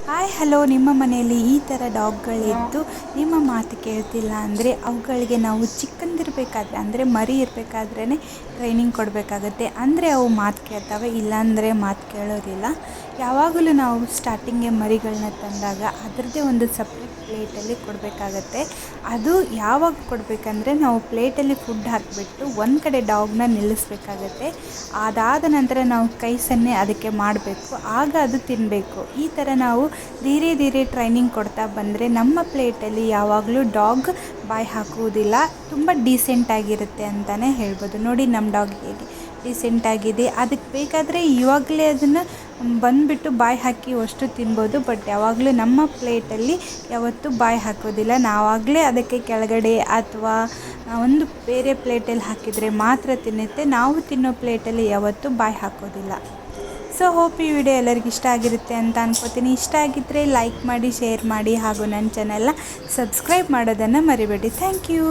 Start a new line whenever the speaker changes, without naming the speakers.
Hi hello, ನಿಮ್ಮ ಮನೆಯಲ್ಲಿ ಈ ಥರ ಡಾಗ್ಗಳಿದ್ದು ನಿಮ್ಮ ಮಾತು ಕೇಳ್ತಿಲ್ಲ ಅಂದರೆ ಅವುಗಳಿಗೆ ನಾವು ಚಿಕ್ಕಂದಿರಬೇಕಾದ್ರೆ ಅಂದರೆ ಮರಿ ಇರಬೇಕಾದ್ರೇ ಟ್ರೈನಿಂಗ್ ಕೊಡಬೇಕಾಗತ್ತೆ. ಅಂದರೆ ಅವು ಮಾತು ಕೇಳ್ತವೆ, ಇಲ್ಲಾಂದರೆ ಮಾತು ಕೇಳೋದಿಲ್ಲ. ಯಾವಾಗಲೂ ನಾವು ಸ್ಟಾರ್ಟಿಂಗ್ಗೆ ಮರಿಗಳನ್ನ ತಂದಾಗ ಅದರದ್ದೇ ಒಂದು ಸಪ್ರೇಟ್ ಪ್ಲೇಟಲ್ಲಿ ಕೊಡಬೇಕಾಗತ್ತೆ. ಅದು ಯಾವಾಗ ಕೊಡಬೇಕಂದ್ರೆ ನಾವು ಪ್ಲೇಟಲ್ಲಿ ಫುಡ್ ಹಾಕಿಬಿಟ್ಟು ಒಂದು ಕಡೆ ಡಾಗ್ನ ನಿಲ್ಲಿಸ್ಬೇಕಾಗತ್ತೆ. ಅದಾದ ನಂತರ ನಾವು ಕೈ ಸನ್ನೆ ಅದಕ್ಕೆ ಮಾಡಬೇಕು, ಆಗ ಅದು ತಿನ್ನಬೇಕು. ಈ ಥರ ನಾವು ಧೀರೆ ಧೀರೆ ಟ್ರೈನಿಂಗ್ ಕೊಡ್ತಾ ಬಂದರೆ ನಮ್ಮ ಪ್ಲೇಟಲ್ಲಿ ಯಾವಾಗಲೂ ಡಾಗ್ ಬಾಯಿ ಹಾಕುವುದಿಲ್ಲ. ತುಂಬ ಡೀಸೆಂಟಾಗಿರುತ್ತೆ ಅಂತಲೇ ಹೇಳ್ಬೋದು. ನೋಡಿ ನಮ್ಮ ಡಾಗ್ ಹೇಗೆ ಡೀಸೆಂಟಾಗಿದೆ. ಅದಕ್ಕೆ ಬೇಕಾದರೆ ಇವಾಗಲೇ ಅದನ್ನು ಬಂದುಬಿಟ್ಟು ಬಾಯಿ ಹಾಕಿ ಅಷ್ಟು ತಿನ್ಬೋದು. ಬಟ್ ಯಾವಾಗಲೂ ನಮ್ಮ ಪ್ಲೇಟಲ್ಲಿ ಯಾವತ್ತೂ ಬಾಯಿ ಹಾಕೋದಿಲ್ಲ. ನಾವಾಗಲೇ ಅದಕ್ಕೆ ಕೆಳಗಡೆ ಅಥವಾ ಒಂದು ಬೇರೆ ಪ್ಲೇಟಲ್ಲಿ ಹಾಕಿದರೆ ಮಾತ್ರ ತಿನ್ನುತ್ತೆ. ನಾವು ತಿನ್ನೋ ಪ್ಲೇಟಲ್ಲಿ ಯಾವತ್ತೂ ಬಾಯಿ ಹಾಕೋದಿಲ್ಲ. ಸೊ ಹೋಪ್ ಈ ವಿಡಿಯೋ ಎಲ್ಲರಿಗೂ ಇಷ್ಟ ಆಗಿರುತ್ತೆ ಅಂತ ಅನ್ಕೋತೀನಿ. ಇಷ್ಟ ಆಗಿದ್ದರೆ ಲೈಕ್ ಮಾಡಿ, ಶೇರ್ ಮಾಡಿ ಹಾಗೂ ನನ್ನ ಚಾನೆಲ್ನ ಸಬ್ಸ್ಕ್ರೈಬ್ ಮಾಡೋದನ್ನು ಮರಿಬೇಡಿ. Thank you.